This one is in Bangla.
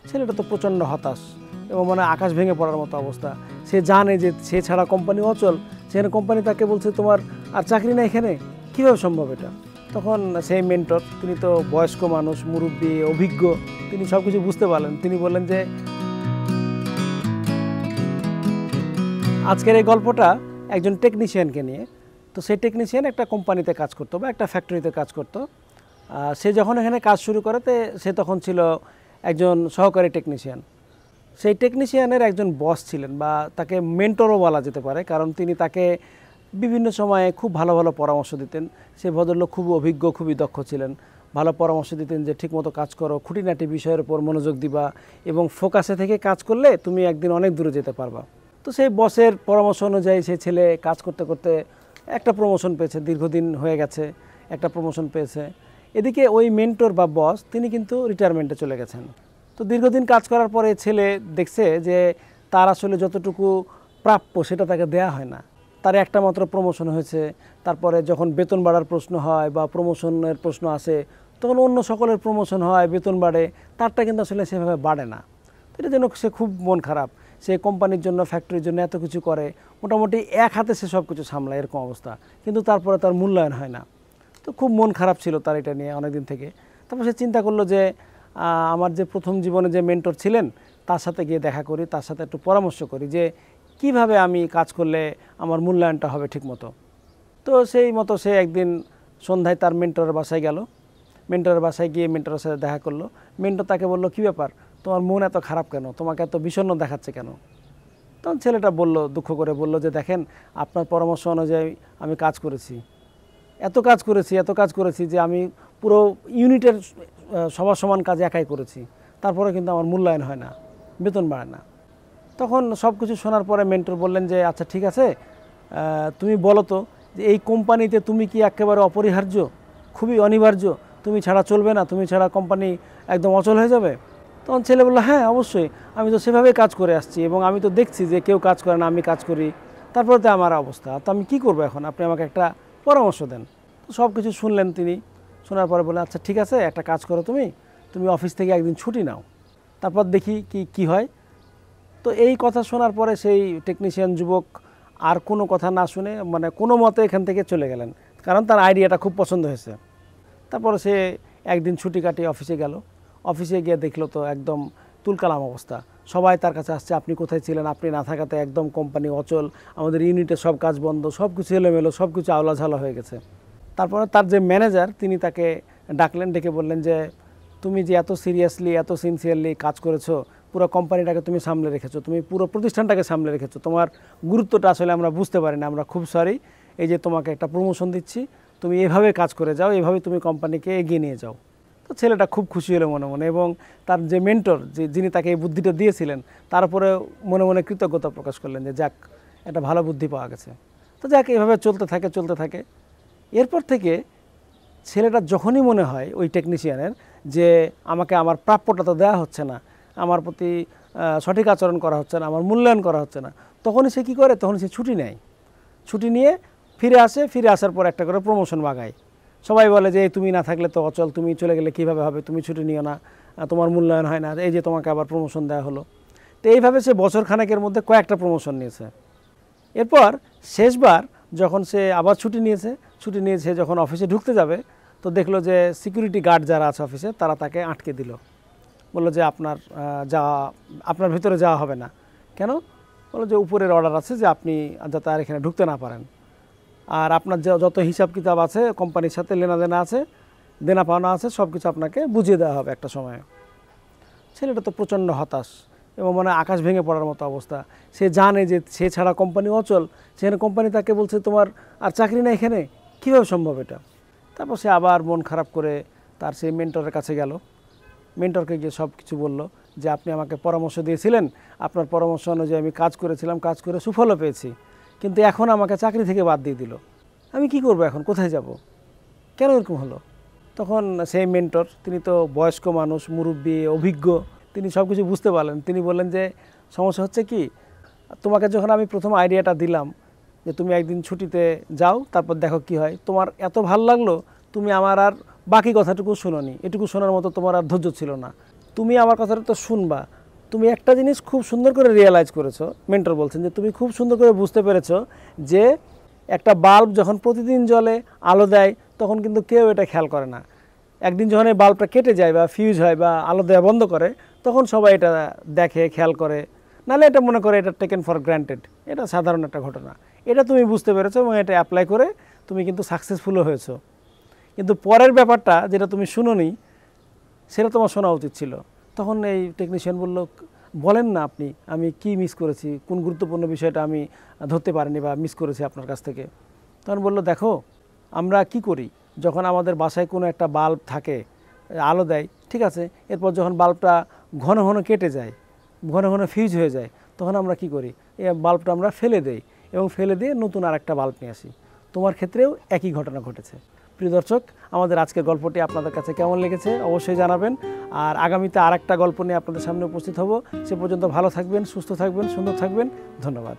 ছেলেটা তো প্রচণ্ড হতাশ এবং মানে আকাশ ভেঙে পড়ার মতো অবস্থা। সে জানে যে সে ছাড়া কোম্পানি অচল, সেখানে কোম্পানি তাকে বলছে তোমার আর চাকরি নেই এখানে, কীভাবে সম্ভব এটা? তখন সেই মেন্টর, তিনি তো বয়স্ক মানুষ, মুরব্বী, অভিজ্ঞ, তিনি সব কিছু বুঝতে পারলেন। তিনি বললেন যে আজকের এই গল্পটা একজন টেকনিশিয়ানকে নিয়ে। তো সেই টেকনিশিয়ান একটা কোম্পানিতে কাজ করতো বা একটা ফ্যাক্টরিতে কাজ করতো। সে যখন এখানে কাজ শুরু করে সে তখন ছিল একজন সহকারী টেকনিশিয়ান। সেই টেকনিশিয়ানের একজন বস ছিলেন বা তাকে মেন্টরও বলা যেতে পারে, কারণ তিনি তাকে বিভিন্ন সময়ে খুব ভালো ভালো পরামর্শ দিতেন। সেই ভদ্রলোক খুবই অভিজ্ঞ, খুবই দক্ষ ছিলেন। ভালো পরামর্শ দিতেন যে ঠিকমতো কাজ করো, খুঁটিনাটি বিষয়ের উপর মনোযোগ দিবা এবং ফোকাসে থেকে কাজ করলে তুমি একদিন অনেক দূরে যেতে পারবা। তো সেই বসের পরামর্শ অনুযায়ী সেই ছেলে কাজ করতে করতে একটা প্রমোশন পেয়েছে, দীর্ঘদিন হয়ে গেছে, একটা প্রমোশন পেয়েছে। এদিকে ওই মেন্টর বা বস তিনি কিন্তু রিটায়ারমেন্টে চলে গেছেন। তো দীর্ঘদিন কাজ করার পরে ছেলে দেখছে যে তার আসলে যতটুকু প্রাপ্য সেটা তাকে দেয়া হয় না। তার একটা মাত্র প্রমোশন হয়েছে, তারপরে যখন বেতন বাড়ার প্রশ্ন হয় বা প্রমোশনের প্রশ্ন আসে তখন অন্য সকলের প্রমোশন হয়, বেতন বাড়ে, তারটা কিন্তু আসলে সেভাবে বাড়ে না। তো এটা যেন সে খুব মন খারাপ। সে কোম্পানির জন্য, ফ্যাক্টরির জন্য এত কিছু করে, মোটামুটি এক হাতে সে সব কিছু সামলায়, এরকম অবস্থা, কিন্তু তারপরে তার মূল্যায়ন হয় না। তো খুব মন খারাপ ছিল তার এটা নিয়ে অনেকদিন থেকে। তারপর সে চিন্তা করলো যে আমার যে প্রথম জীবনে যে মেন্টর ছিলেন তার সাথে গিয়ে দেখা করি, তার সাথে একটু পরামর্শ করি যে কিভাবে আমি কাজ করলে আমার মূল্যায়নটা হবে ঠিকমতো। তো সেই মতো সে একদিন সন্ধ্যায় তার মেন্টরের বাসায় গেল। মেন্টরের বাসায় গিয়ে মেন্টরের সাথে দেখা করলো। মেন্টর তাকে বলল, কী ব্যাপার, তোমার মন এত খারাপ কেন, তোমাকে এত বিষণ্ণ দেখাচ্ছে কেন? তখন ছেলেটা বলল, দুঃখ করে বলল যে দেখেন, আপনার পরামর্শ অনুযায়ী আমি কাজ করেছি, এত কাজ করেছি যে আমি পুরো ইউনিটের সবার সমান কাজ একাই করেছি, তারপরে কিন্তু আমার মূল্যায়ন হয় না, বেতন বাড়ে না। তখন সব কিছু শোনার পরে মেন্টর বললেন যে আচ্ছা ঠিক আছে, তুমি বলো তো যে এই কোম্পানিতে তুমি কি একেবারে অপরিহার্য, খুবই অনিবার্য, তুমি ছাড়া চলবে না, তুমি ছাড়া কোম্পানি একদম অচল হয়ে যাবে? তখন ছেলে বললো, হ্যাঁ অবশ্যই, আমি তো সেভাবেই কাজ করে আসছি এবং আমি তো দেখছি যে কেউ কাজ করে না, আমি কাজ করি, তারপরে তো আমার অবস্থা, তো আমি কী করবো এখন, আপনি আমাকে একটা পরামর্শ দেন। তো সব কিছু শুনলেন তিনি। শোনার পরে বলে আচ্ছা ঠিক আছে, একটা কাজ করো, তুমি অফিস থেকে একদিন ছুটি নাও, তারপর দেখি কি হয়। তো এই কথা শোনার পরে সেই টেকনিশিয়ান যুবক আর কোনো কথা না শুনে মানে কোনো মতে এখান থেকে চলে গেলেন, কারণ তার আইডিয়াটা খুব পছন্দ হয়েছে। তারপরে সে একদিন ছুটি কাটিয়ে অফিসে গেল। অফিসে গিয়ে দেখলো তো একদম তুলকালাম অবস্থা, সবাই তার কাছে আসছে, আপনি কোথায় ছিলেন, আপনি না থাকাতে একদম কোম্পানি অচল, আমাদের ইউনিটে সব কাজ বন্ধ, সব কিছু এলোমেলো, সব কিছু আওলাঝালা হয়ে গেছে। তারপরে তার যে ম্যানেজার তিনি তাকে ডাকলেন, ডেকে বললেন যে তুমি যে এত সিরিয়াসলি, এত সিনসিয়ারলি কাজ করেছো, পুরো কোম্পানিটাকে তুমি সামলে রেখেছো, তুমি পুরো প্রতিষ্ঠানটাকে সামলে রেখেছো, তোমার গুরুত্বটা আসলে আমরা বুঝতে পারি না, আমরা খুব সরি, এই যে তোমাকে একটা প্রমোশন দিচ্ছি, তুমি এভাবে কাজ করে যাও, এভাবে তুমি কোম্পানিকে এগিয়ে নিয়ে যাও। তো ছেলেটা খুব খুশি হলো মনে মনে, এবং তার যে মেন্টর, যিনি তাকে এই বুদ্ধিটা দিয়েছিলেন, তার উপরে মনে মনে কৃতজ্ঞতা প্রকাশ করলেন যে যাক, একটা ভালো বুদ্ধি পাওয়া গেছে। তো যাক, এভাবে চলতে থাকে। এরপর থেকে ছেলেটা যখনই মনে হয় ওই টেকনিশিয়ানের যে আমাকে আমার প্রাপ্যটা তো দেওয়া হচ্ছে না, আমার প্রতি সঠিক আচরণ করা হচ্ছে না, আমার মূল্যায়ন করা হচ্ছে না, তখনই সে কী করে, তখনই সে ছুটি নেয়। ছুটি নিয়ে ফিরে আসে, ফিরে আসার পর একটা করে প্রমোশন বাগায়। সবাই বলে যে তুমি না থাকলে তো অচল, তুমি চলে গেলে কীভাবে হবে, তুমি ছুটি নিও না, তোমার মূল্যায়ন হয় না, এই যে তোমাকে আবার প্রমোশন দেওয়া হলো। তো এইভাবে সে বছর খানেকের মধ্যে কয়েকটা প্রমোশন নিয়েছে। এরপর শেষবার যখন সে আবার ছুটি নিয়েছে যখন অফিসে ঢুকতে যাবে, তো দেখলো যে সিকিউরিটি গার্ড যারা আছে অফিসে তারা তাকে আটকে দিল। বললো যে আপনার ভিতরে যাওয়া হবে না। কেন? বললো যে উপরের অর্ডার আছে যে আপনি যাতে আর এখানে ঢুকতে না পারেন, আর আপনার যত হিসাব কিতাব আছে, কোম্পানির সাথে লেনাদেনা আছে, দেনা পাওনা আছে, সব কিছু আপনাকে বুঝিয়ে দেওয়া হবে একটা সময়ে। ছেলেটা তো প্রচণ্ড হতাশ এবং মানে আকাশ ভেঙে পড়ার মতো অবস্থা। সে জানে যে সে ছাড়া কোম্পানি অচল, সেখানে কোম্পানি তাকে বলছে তোমার আর চাকরি নেই এখানে, কীভাবে সম্ভব এটা? তারপর সে আবার মন খারাপ করে তার সেই মেন্টরের কাছে গেল। মেন্টরকে গিয়ে সব কিছু বলল যে আপনি আমাকে পরামর্শ দিয়েছিলেন, আপনার পরামর্শ অনুযায়ী আমি কাজ করেছিলাম, কাজ করে সুফলও পেয়েছি, কিন্তু এখন আমাকে চাকরি থেকে বাদ দিয়ে দিল, আমি কি করব এখন, কোথায় যাব, কেন এরকম হলো? তখন সেই মেন্টর, তিনি তো বয়স্ক মানুষ, মুরব্বী, অভিজ্ঞ, তিনি সব কিছু বুঝতে পারলেন। তিনি বললেন যে সমস্যা হচ্ছে কি, তোমাকে যখন আমি প্রথম আইডিয়াটা দিলাম যে তুমি একদিন ছুটিতে যাও, তারপর দেখো কি হয়, তোমার এত ভালো লাগলো, তুমি আমার আর বাকি কথাটুকু শোনোনি, এটুকু শোনার মতো তোমার আর ধৈর্য ছিল না, তুমি আমার কথাটা তো শুনবা। তুমি একটা জিনিস খুব সুন্দর করে রিয়েলাইজ করেছো, মেন্টর বলছেন যে তুমি খুব সুন্দর করে বুঝতে পেরেছো যে একটা বাল্ব যখন প্রতিদিন জ্বলে আলো দেয় তখন কিন্তু কেউ এটা খেয়াল করে না। একদিন যখন এই বাল্বটা কেটে যায় বা ফিউজ হয় বা আলো দেওয়া বন্ধ করে তখন সবাই এটা দেখে, খেয়াল করে, নাহলে এটা মনে করে এটা টেকেন ফর গ্র্যান্টেড, এটা সাধারণ একটা ঘটনা। এটা তুমি বুঝতে পেরেছো এবং এটা অ্যাপ্লাই করে তুমি কিন্তু সাকসেসফুলও হয়েছো। কিন্তু পরের ব্যাপারটা যেটা তুমি শুনোনি সেটা তোমার শোনা উচিত ছিল। তখন এই টেকনিশিয়ান বলল, বলেন না আপনি আমি কি মিস করেছি, কোন গুরুত্বপূর্ণ বিষয়টা আমি ধরতে পারিনি বা মিস করেছি আপনার কাছ থেকে। তখন বলল, দেখো আমরা কি করি, যখন আমাদের বাসায় কোনো একটা বাল্ব থাকে, আলো দেয়, ঠিক আছে, এরপর যখন বাল্বটা ঘন ঘন কেটে যায়, ঘন ঘন ফিউজ হয়ে যায়, তখন আমরা কি করি, এই বাল্বটা আমরা ফেলে দেই এবং ফেলে দিয়ে নতুন আরেকটা বাল্ব নিয়ে আসি। তোমার ক্ষেত্রেও একই ঘটনা ঘটেছে। প্রিয় দর্শক, আমাদের আজকের গল্পটি আপনাদের কাছে কেমন লেগেছে অবশ্যই জানাবেন। আর আগামীতে আরেকটা গল্প নিয়ে আপনাদের সামনে উপস্থিত হব। সে পর্যন্ত ভালো থাকবেন, সুস্থ থাকবেন, সুন্দর থাকবেন। ধন্যবাদ।